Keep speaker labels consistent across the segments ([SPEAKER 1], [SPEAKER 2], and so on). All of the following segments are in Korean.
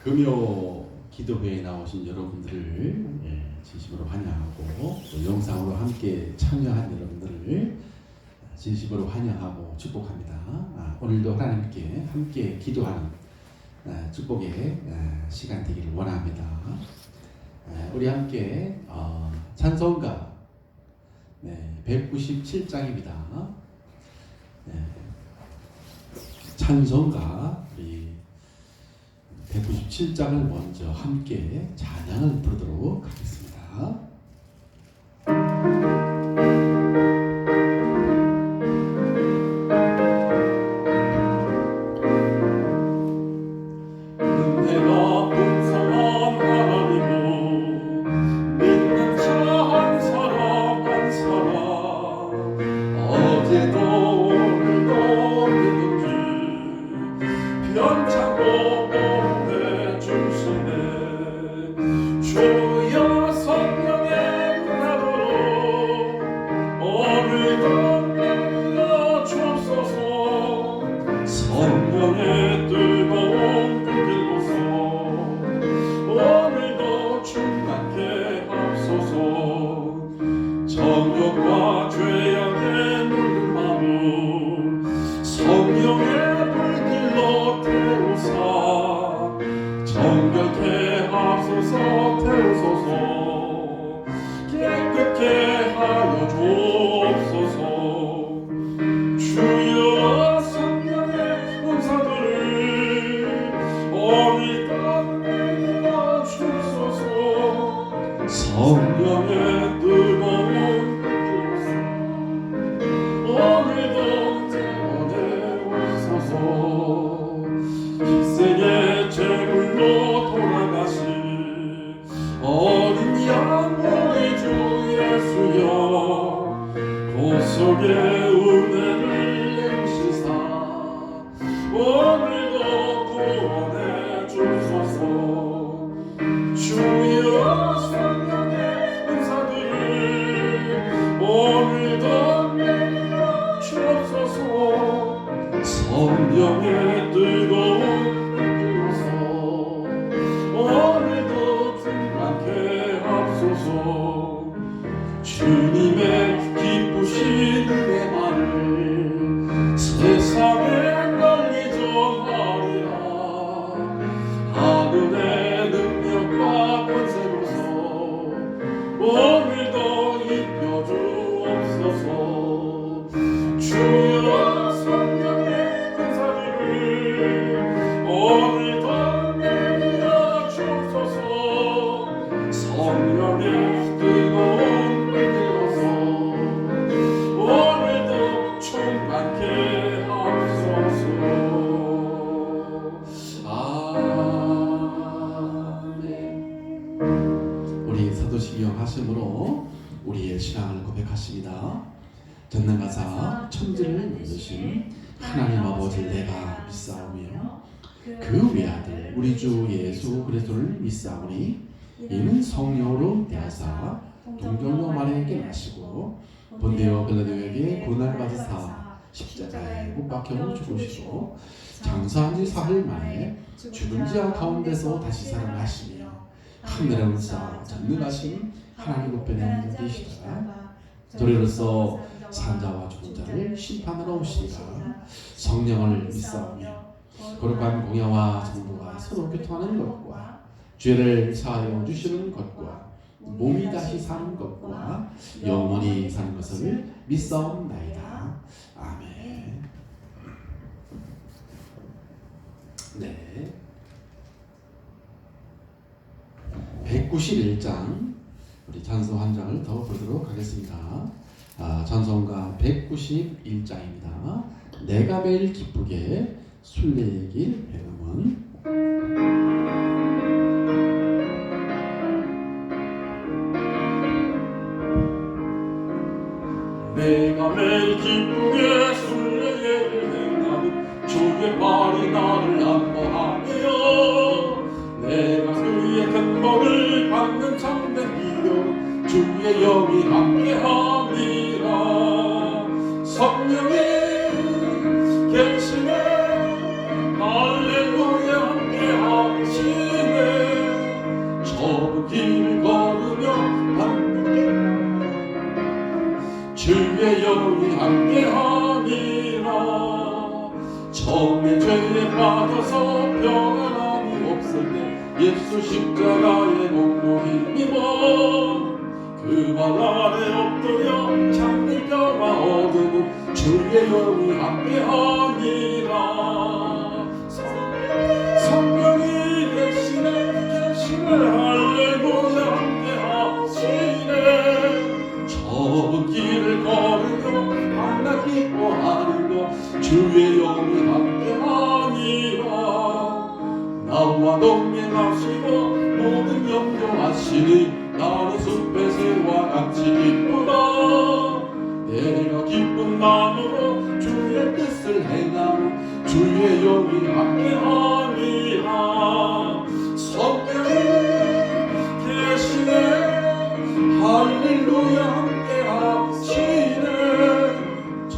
[SPEAKER 1] 금요 기도회에 나오신 여러분들을 진심으로 환영하고 또 영상으로 함께 참여한 여러분들을 진심으로 환영하고 축복합니다. 오늘도 하나님께 함께 기도하는 축복의 시간 되기를 원합니다. 우리 함께 찬송가 197장입니다. 찬송가 우리 197장을 먼저 함께 찬양을 부르도록 하겠습니다.
[SPEAKER 2] 정욕과 죄악의 물든 마음 성령의 불길로 태우사 정결케 하소서 태우소서 깨끗게 하여 주옵소서 주여 성령의 은사들을 오늘도 내려 주소서 성령의 뜨거운 희생의 제물로 돌아가신 어린 양 우리 주 예수여 구속의 은혜를 내주시사 오늘도 구원해 주소서 주여 성령의 은사들을 오늘도 내려 주옵소서 성령의 뜨거운 오늘도 충만케 합소서 주님의 기쁘신 은혜만을 세상에 널리 전하리라 하늘의 능력과 권세로서 오늘도 입혀 주옵소서 주여 성령의 은사들을 오늘도 내려 주옵소서 성령의 뜨거운 불길로서 오늘도 충만케 하소서. 아멘.
[SPEAKER 1] 우리 사도신경 하심으로 우리의 신앙을 고백하십니다. 전능하사 천지를 만드신 하나님 아버지를 내가 믿사오며 그 외아들 우리 주 예수 그리스도를 믿사오니 이는 성령으로 대하사 동정녀 마리아에게 나시고 본디오 빌라도에게 고난을 받으사 십자가에 못 박혀 죽으시고 장사한 지 사흘 만에 죽은 자 가운데서 다시 살아나시며 하늘에 올사 전능하신 하나님 우편에 계시다가 도리로서 산자와 죽은 자를 심판하러 오시리라. 성령을 믿사오며 거룩한 공야와 정도가 서로 교통하는 것과 죄를 사하여 주시는 것과 몸이 다시 사는 것과 영원히 사는 것을 믿사옵나이다. 아멘. 네. 191장 우리 찬송 한 장을 더 보도록 하겠습니다. 찬송가 191장입니다. 내가 매일 기쁘게 순례길 배움은
[SPEAKER 2] 내가 매일 기쁘게 순례를 행하는 주의 발이 나를 안보하며 내가 그의 흠뻑을 받는 참된 기억 주의 영이 함께함이라 성령이 계시네 할렐루야 함께하시 평안함이 없을 때 예수 십자가의 공로 힘입어 그 발 아래 엎드려 참는 평화 얻으고 주의 영이 함께하니라. 성령이 계시네 할렐루야 함께하시네. 저 길을 걸으며 밤낮 기뻐하는 것 주의 영이 함께하니라. 나와 동행하시고 모든 염려하시니 나는 숲의 새와 같이 기쁘다. 내가 기쁜 마음으로 주의 뜻을 행하며 주의 영이 함께하니라. 성령이 계시네 할렐루야 함께하시네. 저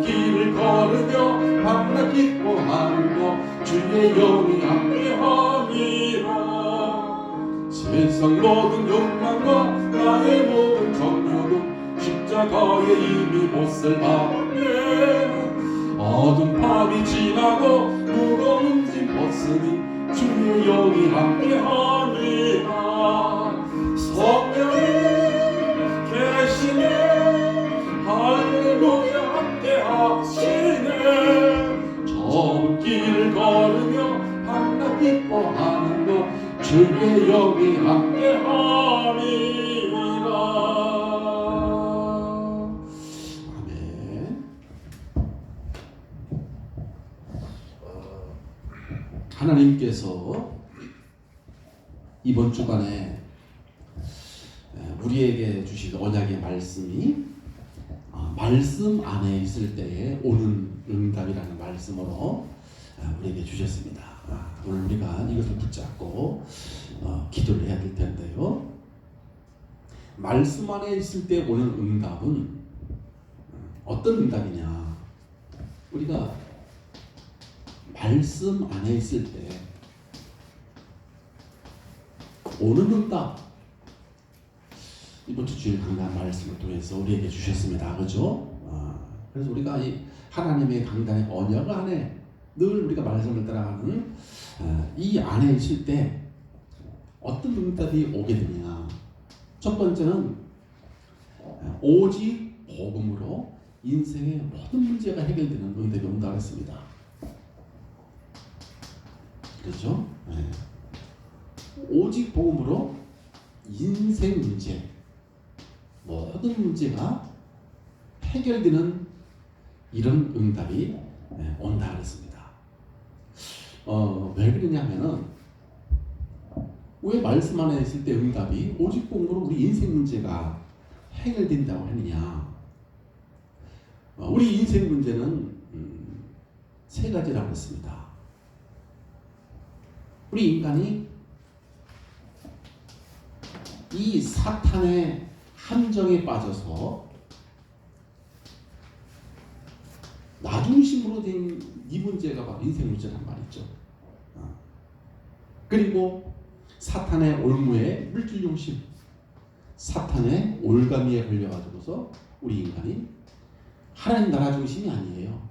[SPEAKER 2] 길을 걸으며 밤낮 기뻐하는 것 주의 영이 함께하니라. 세상 모든 욕망과 나의 모든 정욕은 십자가에 이미 못을 박았네. 어두운 밤이 지나고 무거운 짐 벗으니 주의 영이 함께하니라. 성령이 계시네 할렐루야 함께하시네. 저 길을 걸으며 밤낮 기뻐하는 것 주의 영이 함께하니라.
[SPEAKER 1] 아멘. 하나님께서 이번 주간에 우리에게 주실 언약의 말씀이 말씀 안에 있을 때에 오는 응답이라는 말씀으로 우리에게 주셨습니다. 오늘 우리가 이것을 붙잡고 기도를 해야 될 텐데요. 말씀 안에 있을 때 오는 응답은 어떤 응답이냐? 우리가 말씀 안에 있을 때 오는 응답, 이번 주 주일 강단 말씀을 통해서 우리에게 주셨습니다. 그렇죠? 그래서 우리가 이 하나님의 강단의 언약 안에 늘 우리가 말씀을 따라가는 이 안에 있을 때 어떤 응답이 오게 되냐? 첫 번째는 오직 복음으로 인생의 모든 문제가 해결되는 응답이 온다고 했습니다. 그렇죠? 네. 오직 복음으로 인생 문제, 모든 문제가 해결되는 이런 응답이 온다 그랬습니다. 왜 그러냐면은 왜 말씀 안에 있을 때 응답이 오직 복음으로 우리 인생 문제가 해결된다고 하느냐? 우리 인생 문제는 세 가지라고 했습니다. 우리 인간이 이 사탄의 함정에 빠져서 나중심으로 된 이 문제가 바로 인생 문제란 말이죠. 그리고 사탄의 올무에 물질 욕심, 사탄의 올가미에 걸려가지고서 우리 인간이 하나님 나라 중심이 아니에요.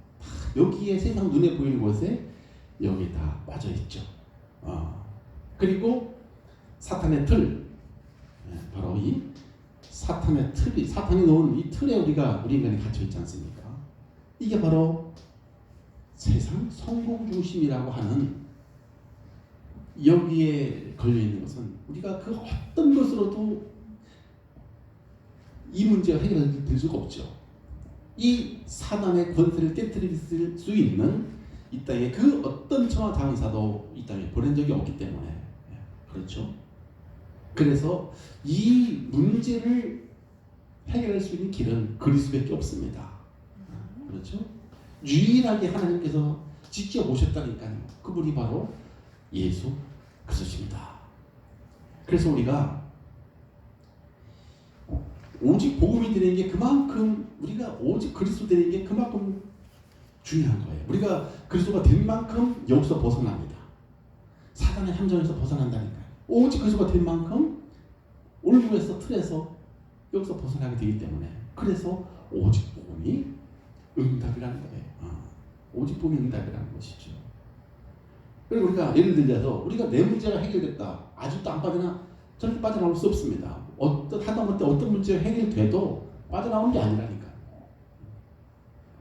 [SPEAKER 1] 여기에 세상 눈에 보이는 곳에 여기 다 빠져 있죠. 그리고 사탄의 틀, 바로 이 사탄의 틀이, 사탄이 놓은 이 틀에 우리 인간이 갇혀 있지 않습니까? 이게 바로 세상 성공 중심이라고 하는 여기에 걸려 있는 것은 우리가 그 어떤 것으로도 이 문제가 해결될 수가 없죠. 이 사단의 권세를 깨뜨릴 수 있는 이 땅에 그 어떤 천하장사도 이 땅에 보낸 적이 없기 때문에 그렇죠. 그래서 이 문제를 해결할 수 있는 길은 그리스도밖에 없습니다. 그렇죠. 유일하게 하나님께서 직접 오셨다니까요. 그분이 바로 예수 그리스도십니다. 그래서 우리가 오직 복음이 되는 게 그만큼, 우리가 오직 그리스도 되는 게 그만큼 중요한 거예요. 우리가 그리스도가 된 만큼 여기서 벗어납니다. 사단의 함정에서 벗어난다니까요. 오직 그리스도가 된 만큼 올무에서 틀에서 여기서 벗어나게 되기 때문에, 그래서 오직 복음이 응답이라는 거예요. 오직 복음이 응답이라는 것이죠. 그리고 우리가 예를 들어서 우리가 내 문제가 해결됐다. 아직도 안 빠져나 절대 빠져나올 수 없습니다. 하다못해 어떤 문제가 해결돼도 빠져나오는 게 아니라니까.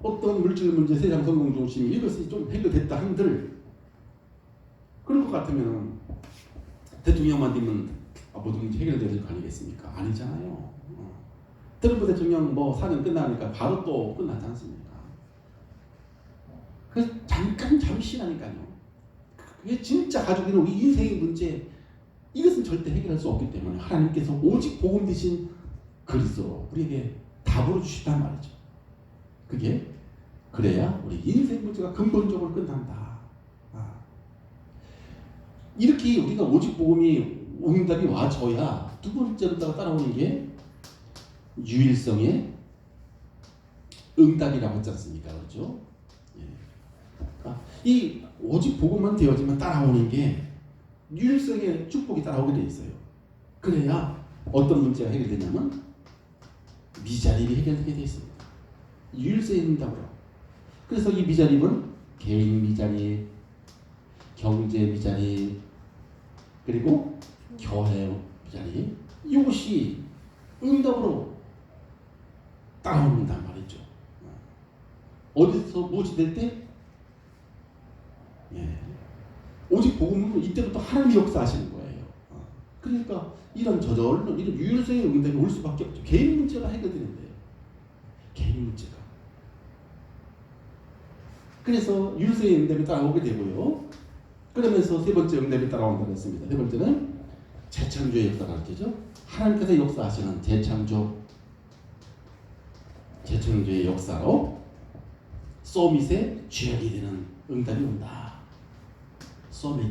[SPEAKER 1] 어떤 물질 문제, 세상 성공 중심 이것이 좀 해결됐다 한들 그럴 것 같으면 대통령만 되면 모든 문제 해결될 거 아니겠습니까? 아니잖아요. 트럼프 대통령 뭐 4년 끝나니까 바로 또 끝나지 않습니까? 그래서 잠시라니까요. 그게 진짜 가지고 있는 우리 인생의 문제, 이것은 절대 해결할 수 없기 때문에 하나님께서 오직 복음 대신 그리스도로 우리에게 답으로 주시단 말이죠. 그게 그래야 우리 인생 문제가 근본적으로 끝난다. 이렇게 우리가 오직 복음이 응답이 와줘야 두 번째로 따라오는 게 유일성의 응답이라고 했지 않습니까? 그렇죠? 이 오직 복음만 되어지면 따라오는 게 유일성의 축복이 따라오게 돼 있어요. 그래야 어떤 문제가 해결되냐면 미자립이 해결되게 돼 있습니다. 유일성의 응답으로. 그래서 이 미자립은 개인 미자립, 경제 미자립, 그리고 교회 미자립, 이것이 응답으로 따라온단 말이죠. 어디서 무엇이 될 때? 오직 복음은 이때부터 하나님이 역사하시는 거예요. 그러니까 이런 저절로 이런 유일성의 응답이 올 수밖에 없죠. 개인 문제가 해결되는데요. 개인 문제가. 그래서 유일성의 응답이 따라오게 되고요. 그러면서 세 번째 응답이 따라온다고 했습니다. 세 번째는 재창조의 역사가 되죠. 하나님께서 역사하시는 재창조의 역사로 소밋의 주역이 되는 응답이 온다. 소밋.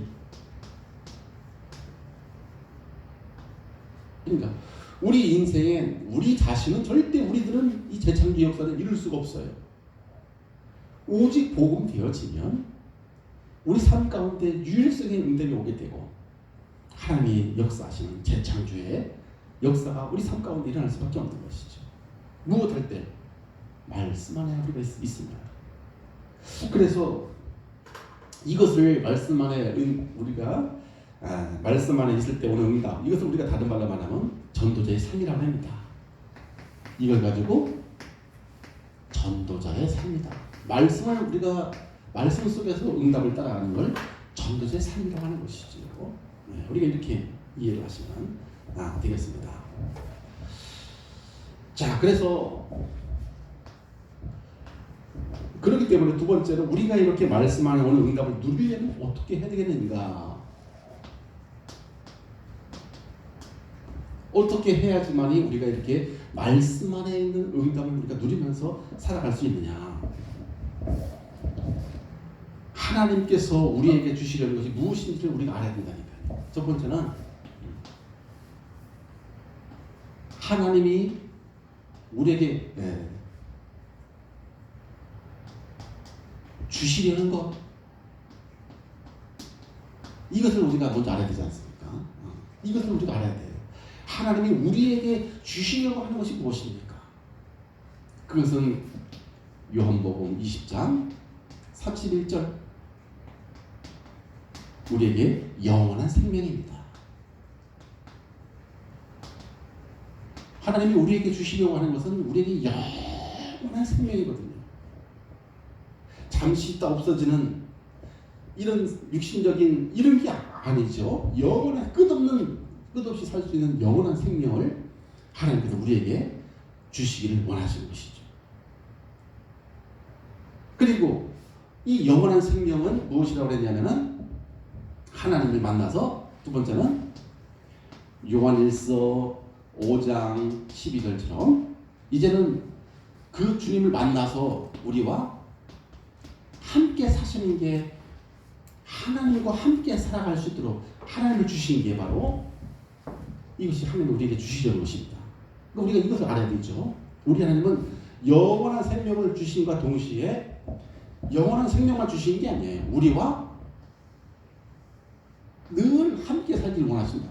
[SPEAKER 1] 그러니까 우리 인생엔 우리 자신은 절대 우리들은 이 재창조 역사를 이룰 수가 없어요. 오직 복음 되어지면 우리 삶 가운데 유일성의 응답이 오게 되고 하나님이 역사하시는 재창조의 역사가 우리 삶 가운데 일어날 수밖에 없는 것이죠. 무엇할 때? 말씀 안에 우리가 있습니다. 그래서 이것을 말씀 안에 우리가 말씀 안에 있을 때 오는 응답, 이것을 우리가 다른 말로 말하면 전도자의 삶이라고 합니다. 이걸 가지고 전도자의 삶이다. 말씀을 우리가 말씀 속에서 응답을 따라가는 걸 전도자의 삶이라고 하는 것이죠. 우리가 이렇게 이해를 하시면 되겠습니다. 자, 그래서 그렇기 때문에 두 번째로 우리가 이렇게 말씀 안에 오는 응답을 누리려면 어떻게 해야 되겠는가? 어떻게 해야지만이 우리가 이렇게 말씀 안에 있는 응답을 우리가 누리면서 살아갈 수 있느냐? 하나님께서 우리에게 주시려는 것이 무엇인지를 우리가 알아야 된다니까요. 첫 번째는 하나님이 우리에게 주시려는 것, 이것을 우리가 먼저 알아야 되지 않습니까? 이것을 우리가 알아야 돼요. 하나님이 우리에게 주시려고 하는 것이 무엇입니까? 그것은 요한복음 20장 31절, 우리에게 영원한 생명입니다. 하나님이 우리에게 주시려고 하는 것은 우리에게 영원한 생명이거든요. 잠시 있다 없어지는 이런 육신적인 이런 게 아니죠. 영원한 끝없이 살 수 있는 영원한 생명을 하나님께서 우리에게 주시기를 원하시는 것이죠. 그리고 이 영원한 생명은 무엇이라고 했냐면은 하나님을 만나서, 두 번째는 요한일서 5장 12절처럼 이제는 그 주님을 만나서 우리와 함께 사시는 게, 하나님과 함께 살아갈 수 있도록 하나님을 주신 게 바로 이것이 하나님이 우리에게 주시려는 것입니다. 그러니까 우리가 이것을 알아야 되죠. 우리 하나님은 영원한 생명을 주신과 동시에 영원한 생명만 주시는 게 아니에요. 우리와 늘 함께 살기를 원하신다.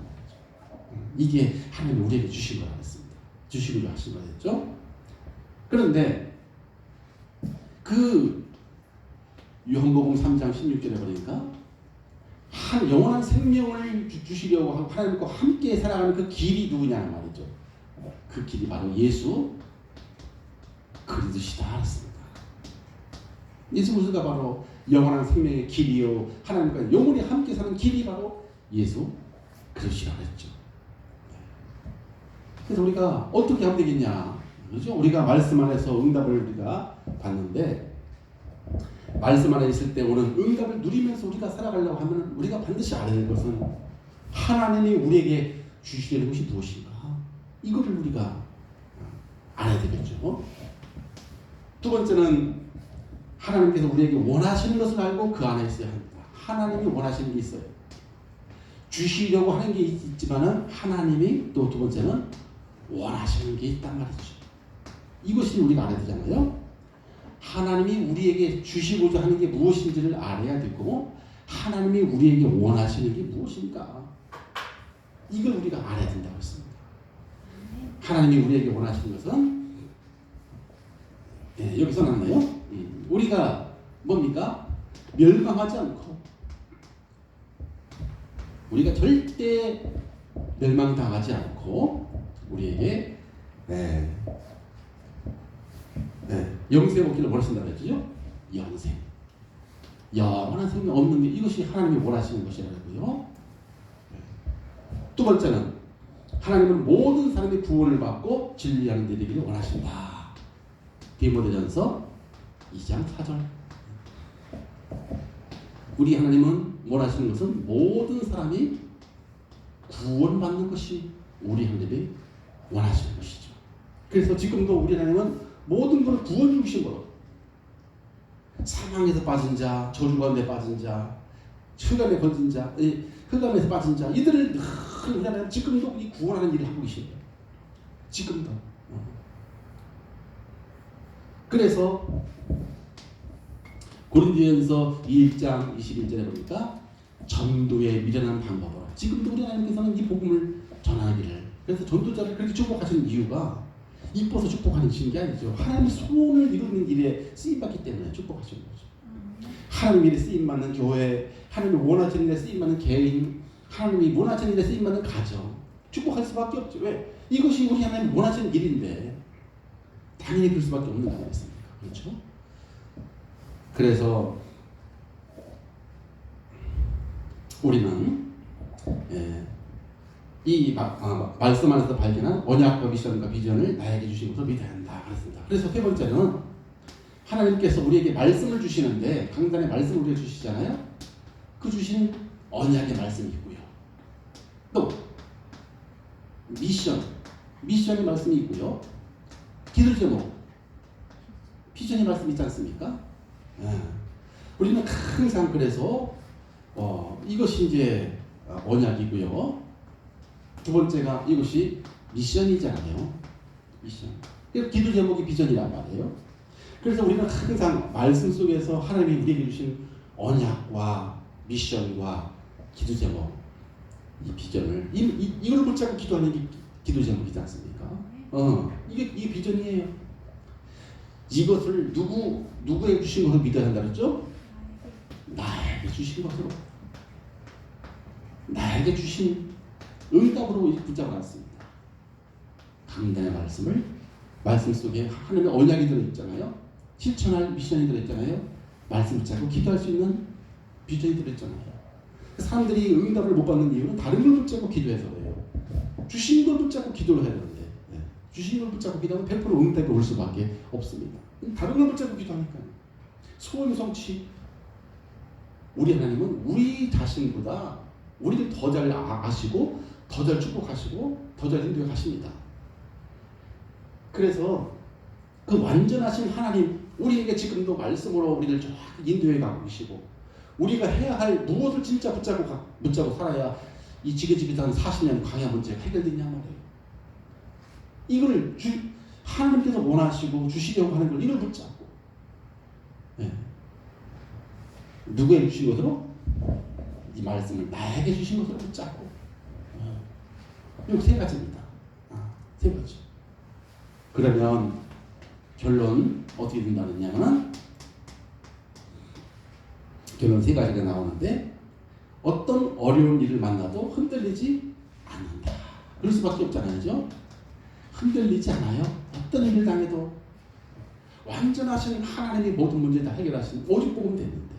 [SPEAKER 1] 이게 하나님이 우리에게 주신 거라고 했습니다. 주시기로 하신 거였죠. 그런데 그 요한복음 3장 16절에 보니까 한 영원한 생명을 주시려고 하고 하나님과 함께 살아가는 그 길이 누구냐는 말이죠. 그 길이 바로 예수 그리스도시다 했습니다. 예수 그리스도가 바로 영원한 생명의 길이요 하나님과 영원히 함께 사는 길이 바로 예수 그리스도시라고 했죠. 그래서 우리가 어떻게 하면 되겠냐? 그렇죠? 우리가 말씀 안에서 응답을 우리가 받는데 말씀 안에 있을 때 오는 응답을 누리면서 우리가 살아가려고 하면 우리가 반드시 알아야 될 것은 하나님이 우리에게 주시려는 것이 무엇인가? 이거를 우리가 알아야 되겠죠. 두 번째는 하나님께서 우리에게 원하시는 것을 알고 그 안에 있어야 합니다. 하나님이 원하시는 게 있어요. 주시려고 하는 게 있지만은 하나님이 또 두 번째는 원하시는 게 있단 말이죠. 이것이 우리가 알아야 되잖아요. 하나님이 우리에게 주시고자 하는 게 무엇인지를 알아야 되고 하나님이 우리에게 원하시는 게 무엇인가 이걸 우리가 알아야 된다고 했습니다. 하나님이 우리에게 원하시는 것은 여기서 나왔나요? 우리가 뭡니까? 멸망하지 않고 우리가 절대 멸망당하지 않고 우리에게 영생 얻기를 원하신다고 했죠? 영생. 영원한 생명 없는 게 이것이 하나님이 원하시는 것이라고요. 두 번째는 하나님은 모든 사람이 구원을 받고 진리하는 데 되기를 원하신다. 디모데전서 2장 4절. 우리 하나님은 원하시는 것은 모든 사람이 구원받는 것이 우리 하나님이 원하시는 것이죠. 그래서 지금도 우리 하나님은 모든 것을 구원 주신 거로 사망에서 빠진 자, 저주 가운데 빠진 자, 흑암에 걸린 자, 흑암에서 빠진 자 이들을 우리 하나님 지금도 이 구원하는 일을 하고 계시네요. 지금도. 그래서 고린도전서 1장 21절에 보니까 전도에 미련한 방법으로 지금도 우리 하나님께서는 이 복음을 전하기를 그래서 전도자를 그렇게 축복하시는 이유가 이뻐서 축복하는 게 아니죠. 하나님의 소원을 이루는 일에 쓰임받기 때문에 축복하시는 거죠. 하나님 일에 쓰임받는 교회, 하나님이 원하시는 일에 쓰임받는 개인, 하나님이 원하시는 일에 쓰임받는 가정 축복할 수밖에 없죠. 왜? 이것이 우리 하나님 원하시는 일인데 당연히 그럴 수밖에 없는 거 아니겠습니까? 그렇죠? 그래서 우리는 이 말씀 안에서 발견한 언약과 미션과 비전을 나에게 주신 것을 믿어야 한다 그랬습니다. 그래서 세 번째는 하나님께서 우리에게 말씀을 주시는데 강단에 말씀을 우리에게 주시잖아요. 그 주신 언약의 말씀이 있고요. 또 미션의 말씀이 있고요. 기도 제목, 비전의 말씀이 있지 않습니까? 우리는 항상 그래서 이것이 이제 언약이고요. 두 번째가 이것이 미션이잖아요. 미션. 기도 제목이 비전이란 말이에요. 그래서 우리는 항상 말씀 속에서 하나님이 우리에게 주신 언약과 미션과 기도 제목, 이 비전을 이걸 붙잡고 기도하는 게 기도 제목이지 않습니까? 이게 비전이에요. 이것을 누구에게 주신 것을 믿어야 한다 그랬죠? 나에게 주신 것으로. 나에게 주신 응답으로 붙잡아놨습니다. 강단의 말씀을 말씀 속에 하나님의 언약이 들어있잖아요. 실천할 미션이 들어있잖아요. 말씀 붙잡고 기도할 수 있는 비전이 들어있잖아요. 사람들이 응답을 못 받는 이유는 다른 걸 붙잡고 기도해서 그래요. 주신 걸 붙잡고 기도를 해야 되는데 주신 걸 붙잡고 기도하면 100% 응답이 올 수밖에 없습니다. 다른 걸 붙잡고 기도하니까요. 소원 성취. 우리 하나님은 우리 자신보다 우리를 더 잘 아시고 더 잘 축복하시고 더 잘 인도해 가십니다. 그래서 그 완전하신 하나님 우리에게 지금도 말씀으로 우리를 쫙 인도해 가고 계시고 우리가 해야 할 무엇을 진짜 붙잡고 살아야 이 지긋지긋한 40년 광야 문제가 해결되냐 말이에요. 이걸 하나님께서 원하시고 주시려고 하는 걸 이걸 붙잡고 누구에게 주신 것으로? 이 말씀을 나에게 주신 것으로 붙잡고 이 세 가지입니다. 세 가지. 그러면 결론 어떻게 된다느냐면 결론 세 가지가 나오는데 어떤 어려운 일을 만나도 흔들리지 않는다. 그럴 수밖에 없잖아요. 그죠? 흔들리지 않아요. 어떤 일을 당해도 완전하신 하나님이 모든 문제 다 해결하신 오직 복음 됐는데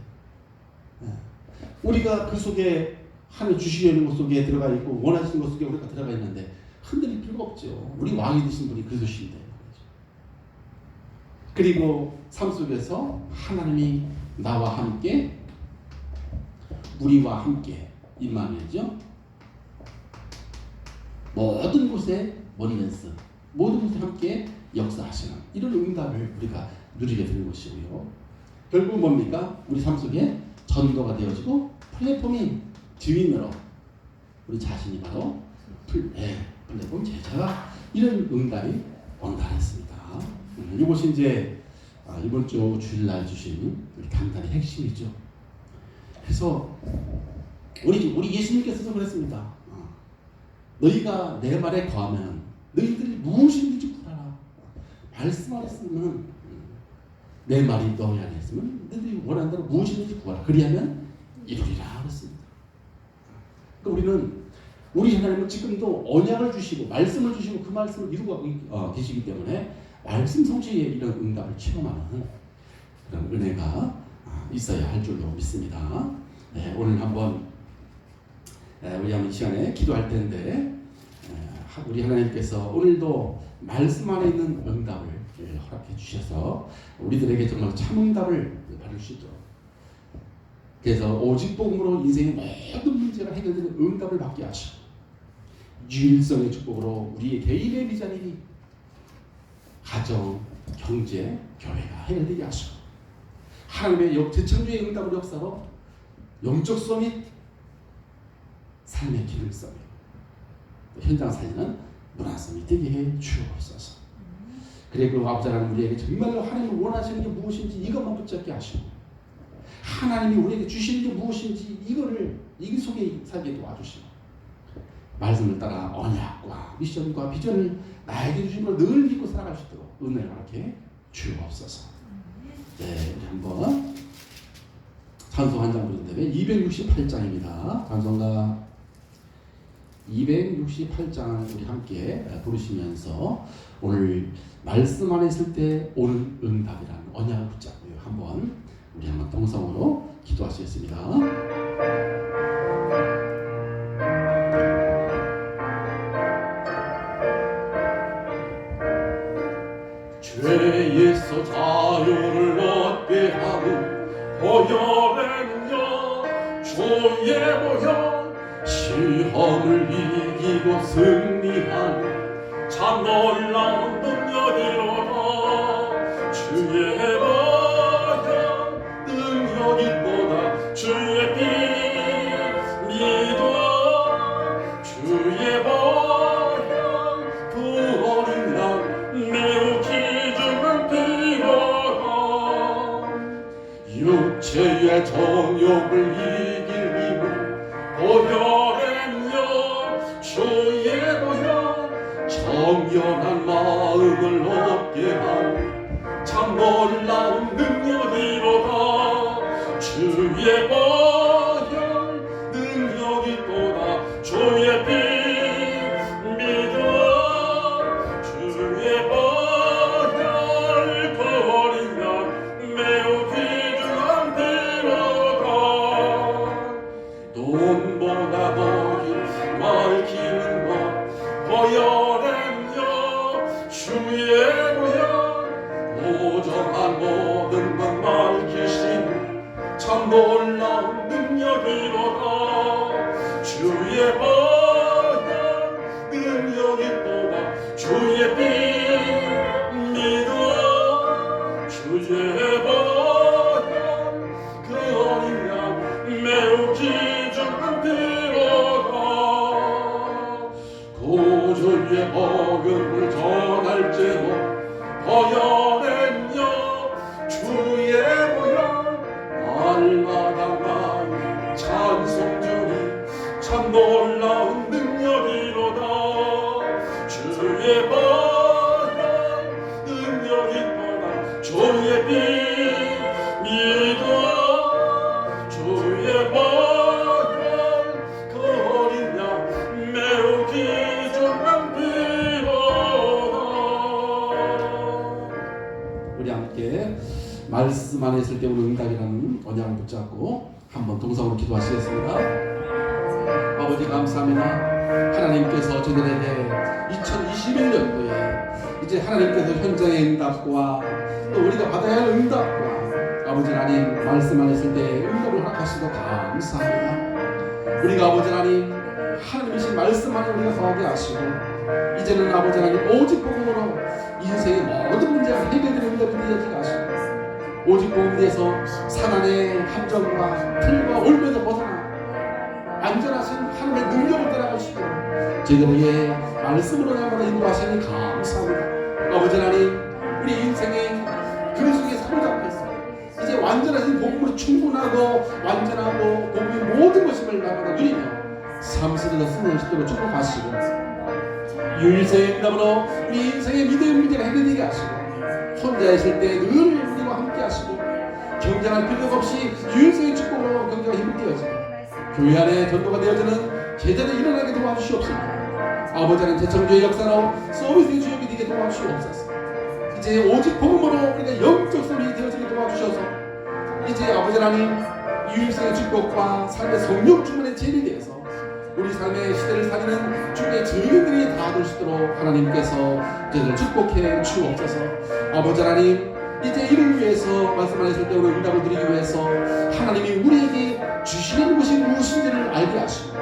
[SPEAKER 1] 우리가 그 속에 하늘 주시려는 것 속에 들어가 있고 원하시는 것 속에 우리가 들어가 있는데 흔들릴 필요가 없죠. 우리 왕이 되신 분이 그리스도신데. 그리고 삶 속에서 하나님이 나와 함께 우리와 함께 임마누엘이죠. 모든 곳에 머니랜스 모든 곳에 함께 역사하시는 이런 응답을 우리가 누리게 되는 것이고요. 결국 뭡니까? 우리 삶 속에 전도가 되어지고 플랫폼이 주인으로 우리 자신이 바로 플랫폼 제자가 이런 응답이 온다 했습니다. 이것이 이제 이번 주 주일날 주신 강단의 핵심이죠. 그래서 우리 예수님께서도 그랬습니다. 너희가 내 말에 거하면 너희들이 무엇이든지 구하라. 말씀하셨으면 내 말이 너희 안에 있으면 너희들이 원하는 대로 무엇이든지 구하라. 그리하면 이루리라 그랬습니다. 그러니까 우리는 우리 하나님은 지금도 언약을 주시고 말씀을 주시고 그 말씀을 이루고 계시기 때문에 말씀 성취에 이런 응답을 체험하는 그런 은혜가 있어야 할 줄로 믿습니다. 네, 오늘 한번 우리 한번 이 시간에 기도할 텐데 우리 하나님께서 오늘도 말씀 안에 있는 응답을 허락해 주셔서 우리들에게 정말 참 응답을 받을 수 있도록 그래서 오직 복음으로 인생의 모든 문제가 해결되는 응답을 받게 하시고 유일성의 축복으로 우리의 개인의 비전이 가정, 경제, 교회가 해결되게 하시고 하나님의 재창조의 응답을 역사로 영적 수업이 삶의 기능성이 현장 살리는 문화성이 되게 해 주옵소서. 그리고 아버지 하나님 우리에게 정말로 하나님이 원하시는 게 무엇인지 이것만 붙잡게 하시고 하나님이 우리에게 주시는 게 무엇인지 이 속에 살게 도와주시고 말씀을 따라 언약과 미션과 비전을 나에게 주신 걸 늘 믿고 살아갈 수 있도록 은혜를 이렇게 주옵소서. 네, 우리 한번 찬송 한 장 부르는데 268장입니다. 찬송가 268장을 우리 함께 부르시면서 오늘 말씀 안에 있을 때 오는 응답이라는 언약을 붙잡고요. 우리 한번 동성으로 기도하시겠습니다.
[SPEAKER 2] 죄에서 자유를 얻게 하는 보혈은요 주의 보혈 시험을 이기고 승리하는 참 놀라운 능력이로다. 주의 보혈 능력이 보다 주의 피 믿어 주의 보혈 그 어린 양 매우 기중을 빌어라. 육체의 정욕을 이길 힘을 보혈은요 주의 보혈 정결한 마음을 얻게 하는 참 놀라운 능력이로다. 주의 보혈 능력이 또다 주의 피 믿어 주의 보혈 그 어린 양 매우 귀중한 피로다. 돈보다 더히 밝히는 것 보혈은요 주의 보혈 오정한 모든 것 밝히시는 참 놀라운 능력이로다. 주의 보혈 능력이 또다 주의 피 믿어 주의 보혈 그 어린 양 매우 귀중한 피로다. 구주의 복음을 전할지도 보혈은요 주의 보혈 날마다 나의 찬송 중에 참 놀라운 능력이로다. 주의 보혈 능력이 보다 주의 피 믿어 주의 보혈 그
[SPEAKER 1] 안에 있을 때 오는 응답이라는 언약을 붙잡고 한번 동성으로 기도하시겠습니다. 아버지 감사합니다. 하나님께서 저희들에게 2021년도에 이제 하나님께서 현장의 응답과 또 우리가 받아야 할 응답과 아버지 하나님 말씀 안에 있을 때 응답을 허락하시고 감사합니다. 우리가 아버지 하나님 하나님이신 말씀 안에 우리가 거하게 하시고 이제는 아버지 하나님 오직 복음으로 인생의 모든 문제가 해결되는 응답이 되어지게 하시고 오직 복음에서 사단의 함정과 틀과 올면서 벗어나 안전하신 하나님의 능력을 따라갈 수 있도록 저희들에게 말씀으로 날마다 인도하시니 감사합니다. 아버지 하나님 우리 인생의 그 속에 사로잡혀서 이제 완전하신 복음으로 충분하고 완전하고 복음의 모든 것임을 날마다 누리며 삶 속에서 승리할 수 있도록 축복하시고 유일성의 응답으로 우리 인생의 믿음의 문제를 해결되게 하시고 혼자 있을 때 늘 우리와 함께 하시고 경쟁할 필요가 없이 유일성의 축복으로 경제가 회복되어지고 교회 안에 전도가 되어지는 제자들이 일어나게 도와주시옵소서. 아버지 하나님 재창조의 역사로 서비스의 주역이 되게 도와주시옵소서. 이제 오직 복음으로 우리가 영적 소리 되어지게 도와주셔서 이제 아버지 하나님 유일성의 축복과 삶의 성령 충만의 제일이 되어서 우리 삶의 시대를 살리는 주의 증인들이 다 될 수 있도록 하나님께서 저희를 축복해 주옵소서. 아버지 하나님 이제 이를 위해서 말씀하셨을 때 오늘 응답을 드리기 위해서 하나님이 우리에게 주시는 것이 무엇인지를 알게 하시고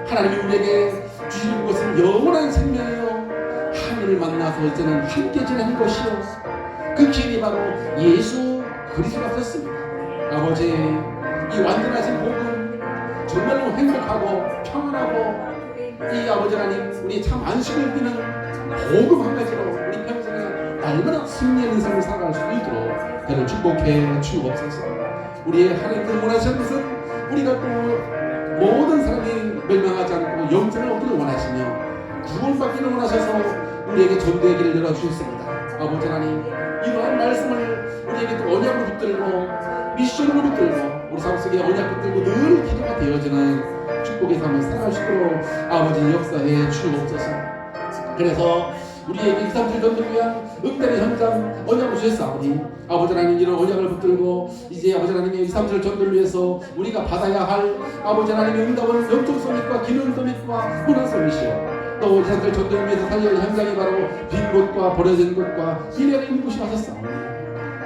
[SPEAKER 1] 하나님이 우리에게 주시는 것은 영원한 생명이요 하늘을 만나서 이제는 함께 지내는 것이요 그 길이 바로 예수 그리스도였습니다. 아버지 이 완전하신 복음 정말로 행복하고 평안하고 이 아버지 하나님 우리 참 안식을 띠는 복음 한 가지로 우리 평생에 날마다 승리하는 삶을 살아갈 수 있도록 그를 축복해 주옵소서. 우리의 하나님께서 원하시는 것은 우리가 또 모든 사람이 멸망하지 않고 영생을 얻기를 원하시며 구원받기를 원하셔서 우리에게 전도의 길을 열어주셨습니다. 아버지 하나님 이러한 말씀을 우리에게 또 언약으로 붙들고 미션으로 붙들고 우리 삶 속에 언약 붙들고 늘 기도가 되어지는 축복의 삶을 살아갈 수 있도록 아버지 역사해 주옵소서. 그래서 우리에게 2, 3주 전도를 위한 응답의 현장 언약을 주셨사오니 아버지 하나님 이런 언약을 붙들고 이제 아버지 하나님의 2, 3주 전도를 위해서 우리가 받아야 할 아버지 하나님의 응답은 영적 서밋과 기능 서밋과 문화 서밋이요 또 2, 3주 전도를 위해서 살려야 할 현장이 바로 빈 곳과 버려진 곳과 미래를 있는 곳이 하셨사오니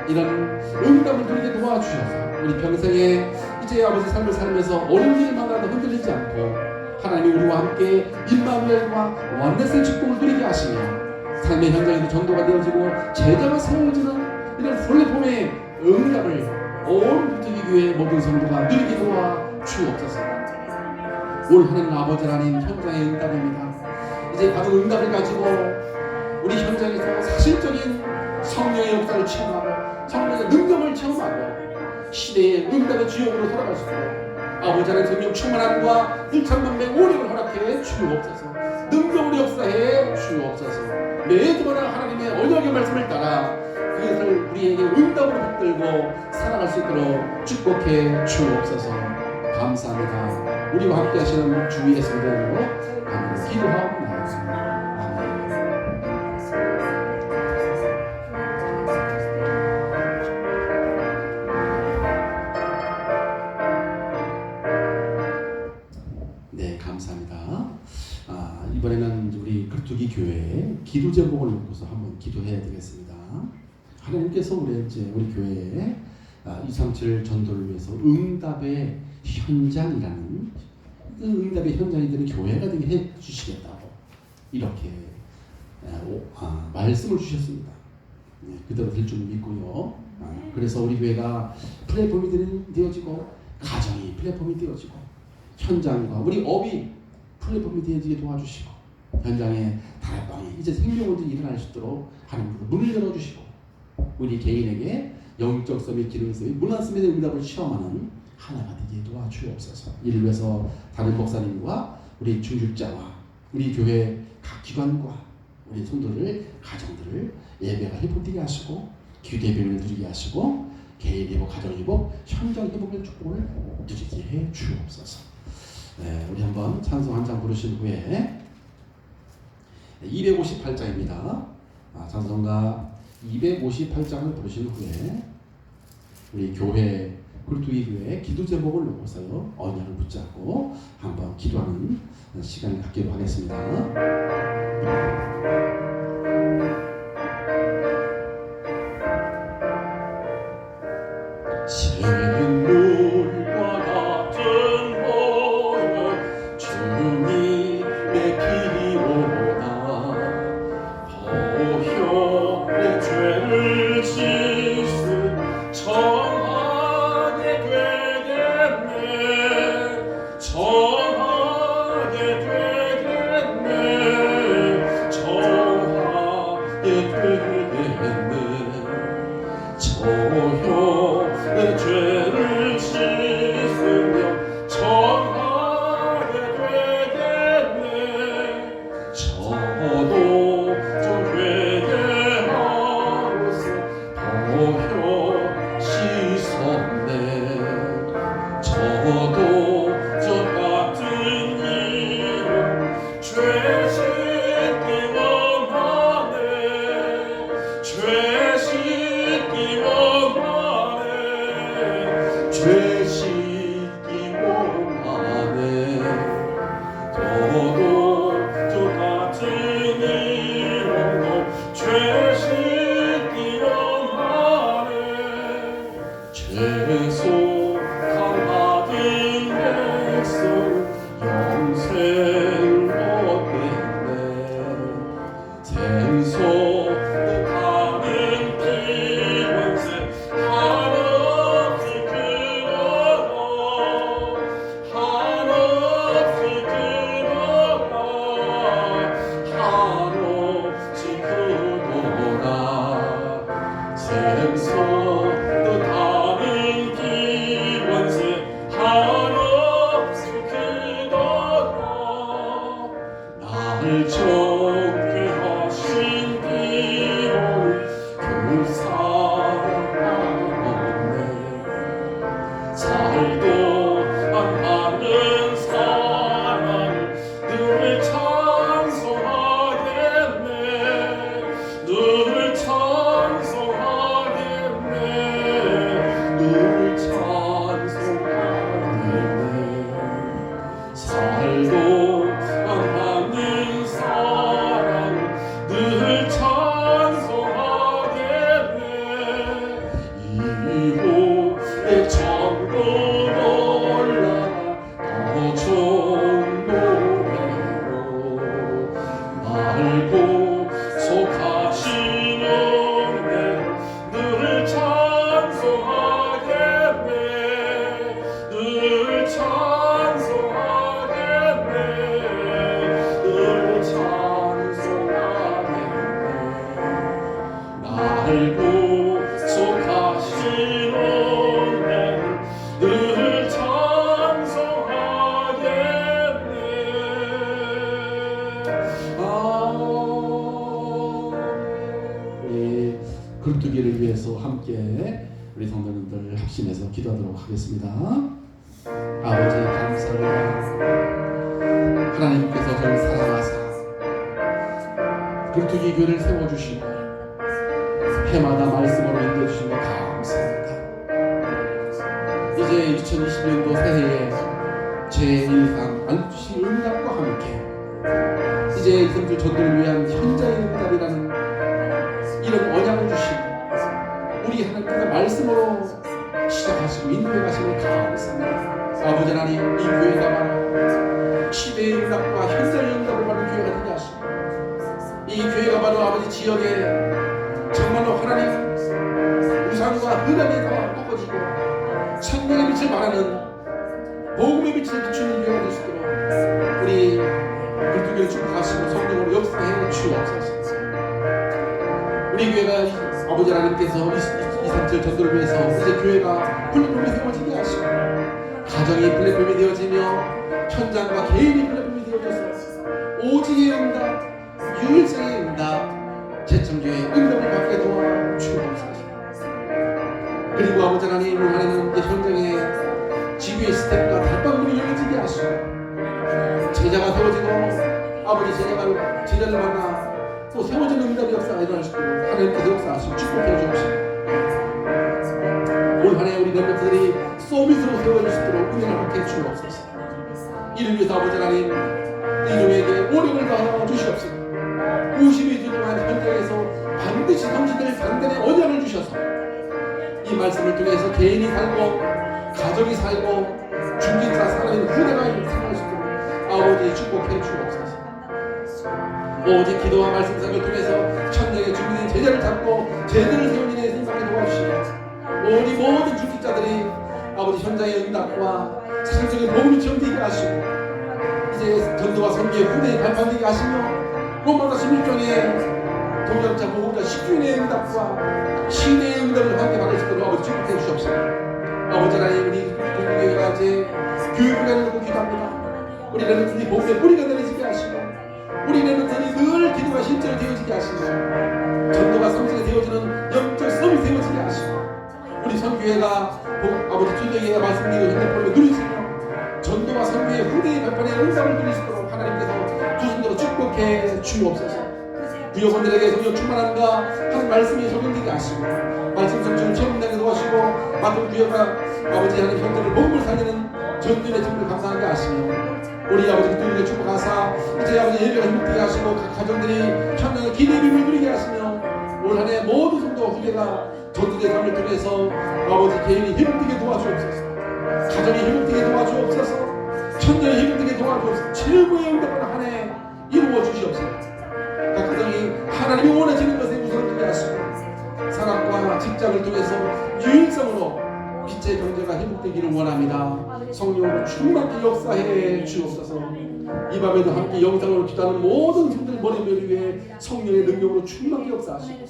[SPEAKER 1] 이런 응답을 드리게 도와주셔서 우리 평생에 이제 아버지 삶을 살면서 어려운 일만이라도 흔들리지 않고 하나님이 우리와 함께 임마누엘과 원네스의 축복을 누리게 하시며 삶의 현장에도 전도가 되어지고 제자가 세워지는 이런 플랫폼의 응답을 온 부트기교회 모든 성도가 누리게 도와 주옵소서. 올 하나님 아버지 하나님 현장의 응답입니다. 이제 받은 응답을 가지고 우리 현장에서 사실적인 성령의 역사를 체험하고 성령의 능력을 체험하고 시대의 응답의 주역으로 돌아갈 수 있도록 아버지 하나님 성령 충만함과 일천만백 오력을 허락해 주옵소서. 능력으로 역사해 주옵소서. 매주마다 하나님의 언약의 말씀을 따라 그것을 우리에게 응답으로 붙들고 살아갈 수 있도록 축복해 주옵소서. 감사합니다. 우리와 함께 하시는 주 예수의 이름으로 기도하옵나이다. 감사합니다. 이번에는 우리 글투기 교회 기도 제목을 놓고서 한번 기도해야 되겠습니다. 하나님께서 우리 교회에 237 전도를 위해서 응답의 현장이라는 그 응답의 현장이 되는 교회가 되게 해 주시겠다고 이렇게 말씀을 주셨습니다. 그대로 될 줄 믿고요. 그래서 우리 교회가 플랫폼이 되어지고 가정이 플랫폼이 되어지고 현장과 우리 업이 플랫폼이 되어지게 도와주시고 현장에 다락방에 이제 생명원들이 일어날 수 있도록 하나님께서 문을 열어주시고 우리 개인에게 영적 서밋, 기능 서밋, 문화 서밋의 응답을 체험하는 하나가 되게 도와주옵소서. 이를 위해서 다른 목사님과 우리 중직자와 우리 교회 각 기관과 우리 성도들, 가정들을 예배가 회복되게 하시고 기도 예배를 드리게 하시고 개인 회복, 가정 회복, 현장 회복의 축복을 누리게 해 주옵소서. 네, 우리 한번 찬송 한 장 부르신 후에 258장입니다. 찬송가 258장을 부르신 후에 우리 교회 굴뚝이 교회 기도 제목을 놓고서요 언약을 붙잡고 한번 기도하는 시간을 갖기로 하겠습니다.
[SPEAKER 2] 샘물과 같은 언약 주님의 길이로다. 보혈의 죄를 씻음 정하게 되겠네. 정하게 되겠네. 정하게 되겠네. 저혈의 죄를 씻으며 정하게 되겠네. 저도 저 회개하고서 보혈 씻었네. 저도 저 같은 이름 죄 씻기 원하네. 죄 씻기 원하네. 죄 씻기 원하네. 저도 저 같은 이름도 죄 씻기 원하네. 죄송함 받은 백성 영생을 얻겠네. 생소하는 피원세 한없이 끊어라. 한없이 끊어라. 한없이 끊어라. 생소하는 피원세 한없이 끊어라. 나를 정죄 하신 피로 그 사랑하네. 살도 안 하는 사랑을 늘 찬송하겠네. 늘 찬송하겠네. 늘 찬송하겠네. 살도 안 하는 사랑을 늘 찬송하겠네. 이후에 천국 올라가 더 좋은 노래로 말고 속하시는 늘 찬송하겠네. 늘 찬송하겠네. 늘 찬송하겠네. 날고 속하시는 늘 찬송하겠네.
[SPEAKER 1] 우리 굴뚝이를 위해서 함께 우리 성도님들 합심해서 기도하도록 하겠습니다. 아버지 감사합니다. 하나님께서 저를 사랑하사 굴뚝이 교회를 세워주시고 해마다 말씀으로 인도해주신 것 감사합니다. 이제 2020년도 새해에 제1상 안주시 응답과 함께 이제 이성주 전도를 위한 현장의 응답이라는 이런 언약을 주시고 우리 하나님께서 말씀으로 시작하시고 인도해 가시는 감사합니다. 아버지 하나님, 이 교회가 바로 시대의 응답과 현장의 응답을 받는 교회가 되게 하시고 이 교회가 바로 아버지 지역에 정말로 하나님 우상과 흑암이 다 꺾어지고 생명의 빛을 말하는 복음의 빛을 비추는 교회가 될 수 있도록 우리 굴뚝교회를 축복하시고 성령으로 역사해 주옵소서. 우리 교회가 아버지 하나님께서 237 전도를 위해서 이제 교회가 플랫폼이 세워지게 하시고 가정이 플랫폼이 되어지며 현장과 개인이 플랫폼이 되어져서 오직의 응답, 유일성의 응답, 재청교회의 응답을 받게 도와 주옵소서. 그리고 아버지 하나님 안에는 이제 현장의 지구의 스텝과 달방문이 열려지게 하시고 제자가 세워지고 아버지 제자를 만나 또 세워지는 응답의 역사가 일어날 수 있도록 하나님께서 역사하시고 축복해 주옵시고 오늘 올 한해 우리 렘넌트들이 서비스로 세워질 수 있도록 은혜를 함께 주옵소서. 이를 위해서 아버지 하나님 이종에게 오력을 더하여 주시옵소서. 52주 동안 현장에서 반드시 성취될 단단의 언약을 주셔서 이 말씀을 통해서 개인이 살고 가정이 살고 중직자 살아있는 후대가 살아갈 수 있도록 아버지 축복해 주옵소서. 오직 기도와 말씀 사역을 통해서 천장에 준비된 제자를 잡고 제자를 세운 일에 생각해 도와주시고 우리 모든 중직자들이 아버지 현장의 응답과 사실적인 복음이 전되게 하시고 이제 전도와 선교의 후대에 발판되게 하시며 로마서 16장의 동역자 보호자 10주년의 응답과 시대의 응답을 함께 받을 수 있도록 아버지 축복해 주시옵소서. 아버지 하나님 우리 공동교회가 이제 교육을 놓고 기도합니다. 우리 렘넌트들이 복음의 뿌리가 내려지게 하시고 우리 렘넌트들이 늘 기도가 실제로 되어지게 하시고 전도가 성실히 되어지는 영적 썸이 되어지게 하시고 우리 선교회가 아버지 주님에게 말씀드리고 핸드폰을 누리시며 전도와 선교의 후대의 발판에 응답을 누릴 수 있도록 하나님께서 두 손으로 축복해 주옵소서. 부여분들에게 성령 충만함과 한 말씀이 적용되게 하시고 말씀 성취를 체험하게 도와주시고 맡은 부여가 아버지 하나님 형제를 복음을 살리는 전도의 팀을 감사하게 하시며 우리 아버지 그들에게 축복하사 이제 아버지 예배가 행복되게 하시고 각 가정들이 현장의 기대의 빔을 누리게 하시며 올 한해 모든 성도와 후대가 전도의 삶을 통해서 아버지 개인이 행복되게 도와주옵소서. 가정이 행복되게 도와주옵소서. 천년이 행복되게 도와주옵소서. 최고의 응답을 한 해 이루어 주시옵소서. 각 가정이 하나님이 원하시는 것에 우선되게 하시고 사랑과 직장을 통해서 유일성으로 빛의 경제가 행복되기를 원합니다. 성령으로 충만히 역사해 주옵소서. 이 밤에도 함께 영상으로 기도하는 모든 성들 머리를 위해 성령의 능력으로 충만히 역사하시고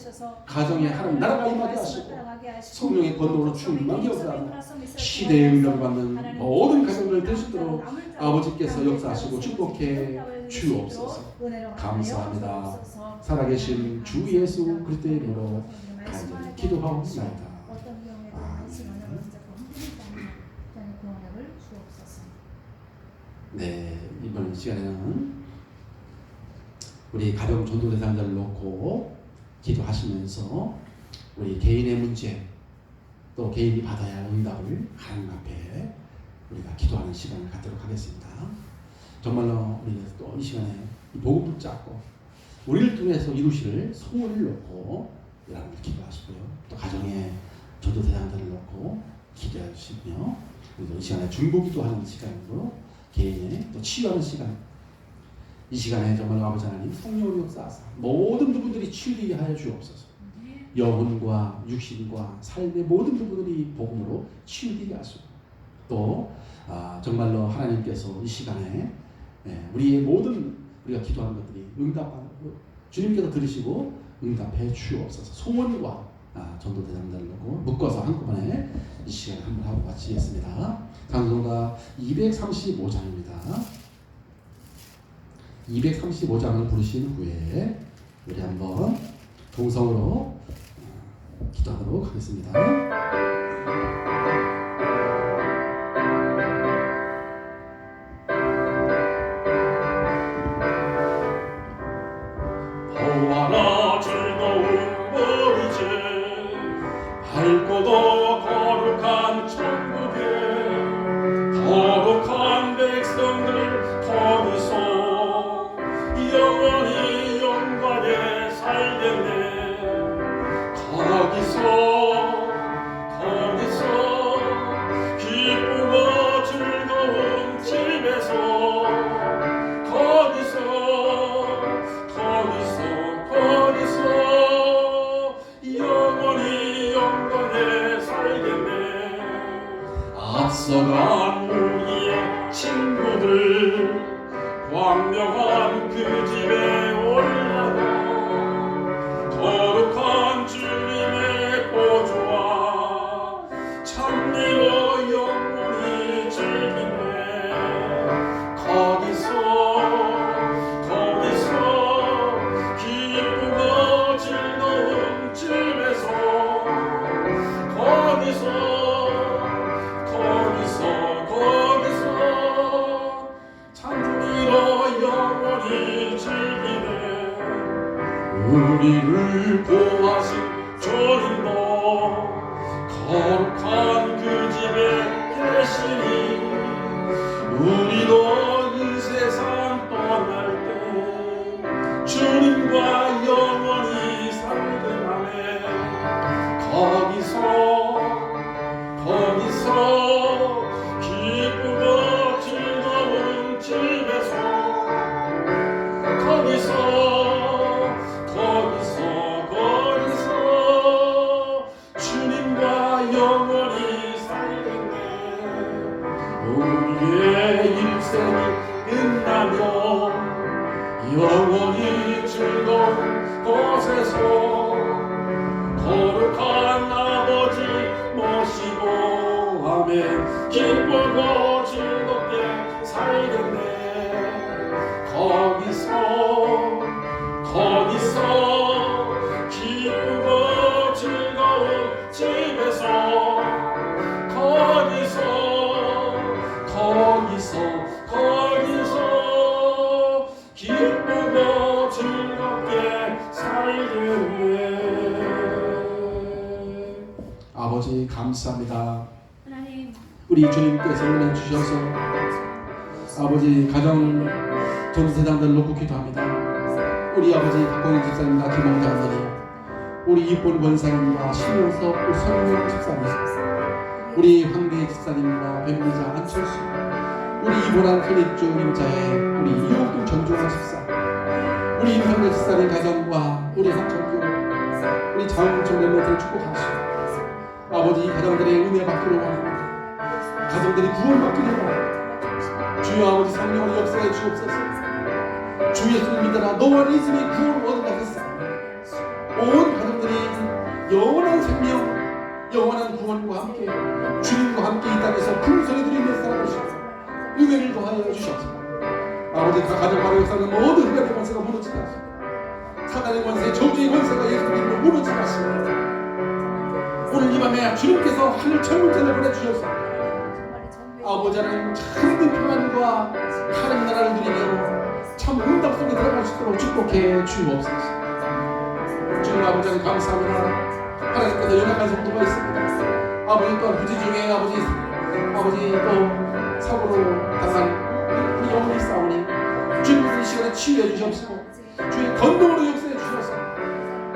[SPEAKER 1] 가정에 하나님 나라가 임하게 하시고 성령의 권능으로 충만히 역사하고 시대의 응답을 받는 모든 가정들 될 수 있도록 아버지께서 역사하시고 축복해 주옵소서. 감사합니다. 살아계신 주 예수 그리스도의 이름으로 간절히 기도하옵나이다. 네, 이번 시간에는 우리 가정 전도 대상자를 놓고 기도하시면서 우리 개인의 문제 또 개인이 받아야 할 응답을 하나님 앞에 우리가 기도하는 시간을 갖도록 하겠습니다. 정말로 우리가 또 이 시간에 이 복음 붙잡고 우리를 통해서 이루실 소원을 놓고 여러분들 기도하시고요. 또 가정의 전도 대상자를 놓고 기도하시며 우리도 이 시간에 중보기도 하는 시간으로 개인의 또 치유하는 시간, 이 시간에 정말 아버지 하나님 성령으로 역사하사 모든 부분들이 치유되게 하여 주옵소서. 영혼과 육신과 삶의 모든 부분들이 복음으로 치유되게 하시고 또 정말로 하나님께서 이 시간에 우리의 모든 우리가 기도하는 것들이 응답하고 주님께서 들으시고 응답해 주옵소서. 소원과 전도 대상자를 놓고 묶어서 한꺼번에 이 시간을 한번 하고 마치겠습니다. 찬송가 235장입니다. 235장을 부르신 후에 우리 한번 동성으로 기도하도록 하겠습니다.
[SPEAKER 2] 보아라 즐거운 어리제 밝고도 거룩한 천국에 거룩한 백성들 거기서 영원히 영광에 살겠네. 거기서 기쁘고 즐거운 집에서 영원히 영광에 살겠네. 앞서간 우리의 친구들 광명한 그 집에 올라가 거룩한 주님의 보좌와 찬미로 영원히 즐기네. 거기서 기쁘고 즐거운 집에서 찬미로 영원히 즐기네. 우리를 보호하신 주님도 거룩한 영원히 즐거운 곳에서 거룩한 아버지 모시고 아멘 기쁘고 즐겁게 살겠네 거기서 기쁘고 즐거운 집에서 거기서 기쁘고 즐겁게 살겠네.
[SPEAKER 1] 아버지 감사합니다.
[SPEAKER 3] 하나님
[SPEAKER 1] 우리 주님께서 은혜 주셔서 아버지 가정 전세당들 놓고 기도합니다. 우리 아버지 박광희 집사님과 김홍자 어머니, 우리 이쁜 권사님과 신용석 우선용 집사님, 우리 황대 집사님과 백미자 안철수, 우리 이보란 손익주 임자의 우리 이옥동 전종환 집사, 우리 임성대 집사님 가정과 우리 한정규, 우리 자웅청 멤버들 축복하시고 아버지 이 가정들의 은혜 받기를 원합니다. 가정들이 구원받기를 원합니다. 주여 아버지 성령의 역사에 주옵소서. 주 예수를 믿어라 너와 네 집이 구원을 얻으라 했습니다. 온 가정들이 영원한 생명 영원한 구원과 함께 주님과 함께 이 땅에서 풍성히 누리며 살아가시고 은혜를 더하여 주시옵소서. 아버지 각 가정마다 역사는 모든 흑암의 권세가 무너지게 하시고 사단의 권세 저주의 권세가 예수 믿음으로 무너지게 하시고 오늘 이 밤에 주님께서 하늘 천문천을 보내주셔서 아버지 하나님 참된 평안과 하나님 나라를 누리며 참 응답 속에 들어갈 수 있도록 축복해 주옵소서. 주님 아버지 하나님 감사합니다. 하나님께서 연약한 성도가 있습니다. 아버지 또한 부지 중에 아버지 또 사고로 당한 우리 영혼이 싸우니 주님께서 이 시간에 치유해 주시옵시고 주의 건동으로 역사해 주셔서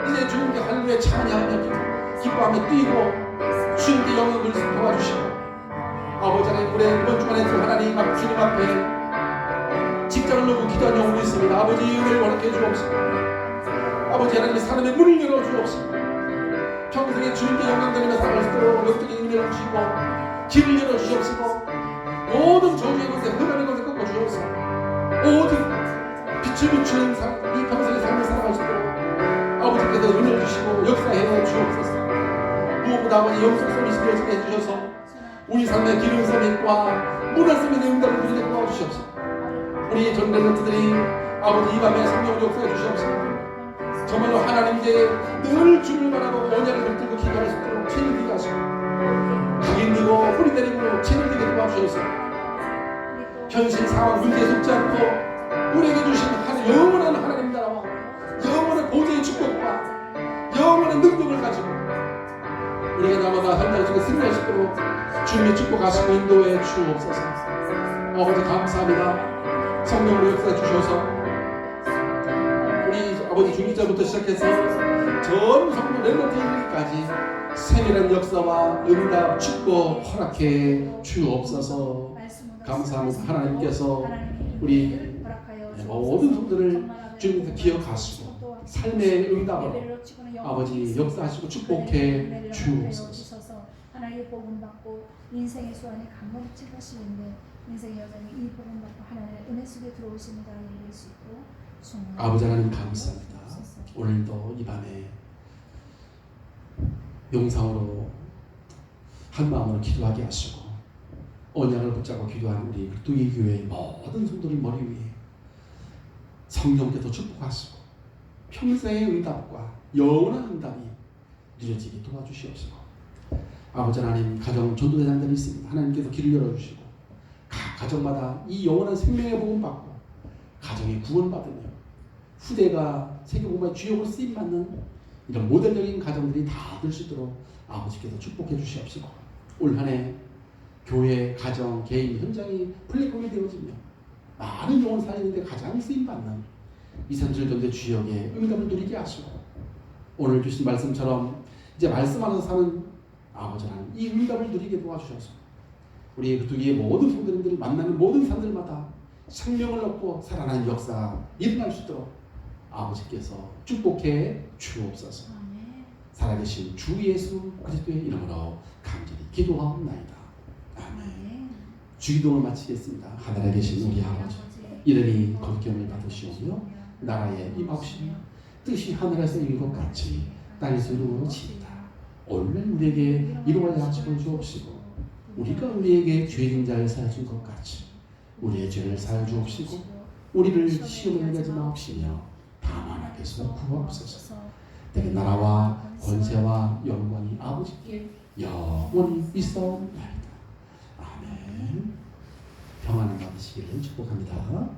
[SPEAKER 1] 이제 주님께 할렐루야 찬양하며 기뻐하며 뛰고 주님께 영광을 돌리시고 도와주시고 아버지 하나님 우리 이번 주간에도 하나님 주님 앞에 직장을 놓고 기도하는 영혼이 있습니다. 아버지 은혜를 허락해 주옵시고 아버지 하나님 사람의 문을 열어 주옵시고 평생에 주님께 영광 돌리며 살아갈 수 있도록 영적인 은혜를 주시고 길을 열어 주옵시고 모든 저주의 것에 흑암의 것에 꺾어 주옵시고 모든 빛을 비추는 이 평생의 삶을 살아갈 수 있도록 아버지께서 은혜를 주시고 역사해 주옵소서. 무엇보다 아버지 영적 소리 되어지게 해주셔서 우리 삶의 기름섬과 문화섬의 응답을 드리게 도와주시옵소서. 우리 전 랩런트들이 아버지 이 밤에 성령을 역사해 주시옵소서. 정말로 하나님께 늘 주를 바라보고 언약을 붙들고 기도할 수 있도록 친히 되게 하시고 각인 들고 뿌리 내리고 친히 되게 도와주셔서 현실 상황 문제에 속지 않고 우리에게 주신 영원한 하나님 나라와 영원한 보좌의 축복과 영원한 능력을 가지고 우리가 날마다 현장 속에 승리할 수 있도록 주님의 축복하시고 인도해 주옵소서. 아버지 감사합니다. 성령으로 역사해 주셔서 우리 아버지 중기자부터 시작해서 전 성도 렘넌트 이르기까지 세밀한 역사와 응답 축복 허락해 주옵소서. 감사합니다. 하나님께서 우리 모든 성도를 주님께서 기억하시고 삶의 응답으로 아버지 역사하시고 축복해 주옵소서.
[SPEAKER 3] 하나님의 복음 받고 인생의 소원이 감동치 하시는데 인생의 여정이 이 복음 받고 하나님의 은혜 속에 들어오십니다. 이길 수 있고
[SPEAKER 1] 아버지 하나님 감사합니다. 오늘도 이 밤에 용상으로 한 마음으로 기도하게 하시고 언약을 붙잡고 기도하는 우리 두기 교회의 모든 성도들 머리 위에 성령께서 축복하시고 평생의 응답과 영원한 응답이 누려지게 도와주시옵시고 아버지 하나님 가정 전도대장들이 있습니다. 하나님께서 길을 열어주시고 각 가정마다 이 영원한 생명의 복음 받고 가정의 구원받으며 후대가 세계복음의 주역으로 쓰임받는 이런 모델적인 가정들이 다 될 수 있도록 아버지께서 축복해 주시옵시고 올 한 해 교회, 가정, 개인, 현장이 플랫폼이 되어지며 많은 영혼 살리는데 가장 쓰임받는 237 전대 주역의 응답을 누리게 하시고 오늘 주신 말씀처럼 이제 말씀하면서 사는 아버지 하나님 이 응답을 누리게 도와주셔서 우리의 두기의 모든 성도님들을 만나는 모든 사람들마다 생명을 얻고 살아나는 역사가 일어날 수 있도록 아버지께서 축복해 주옵소서. 살아계신 주 예수 그리스도의 이름으로 간절히 기도하옵나이다. 아멘. 주기도를 마치겠습니다. 하늘에 계신 우리 아버지 이름이 거룩함을 받으시오며 나라에 임하옵시며 뜻이 하늘에서 이룬 것 같이 땅에서 이루어지이다. 오늘 우리에게 이루어갈 약속을 주옵시고 우리가 우리에게 죄진 자를 사해준 것 같이 우리의 죄를 사해 주옵시고 우리를 시험에 내지 마옵시며 다만 앞에서 구하옵소서. 내 나라와 권세와 영광이 아버지께 영원히 있사옵나이다. 아멘. 평안을 받으시기를 축복합니다.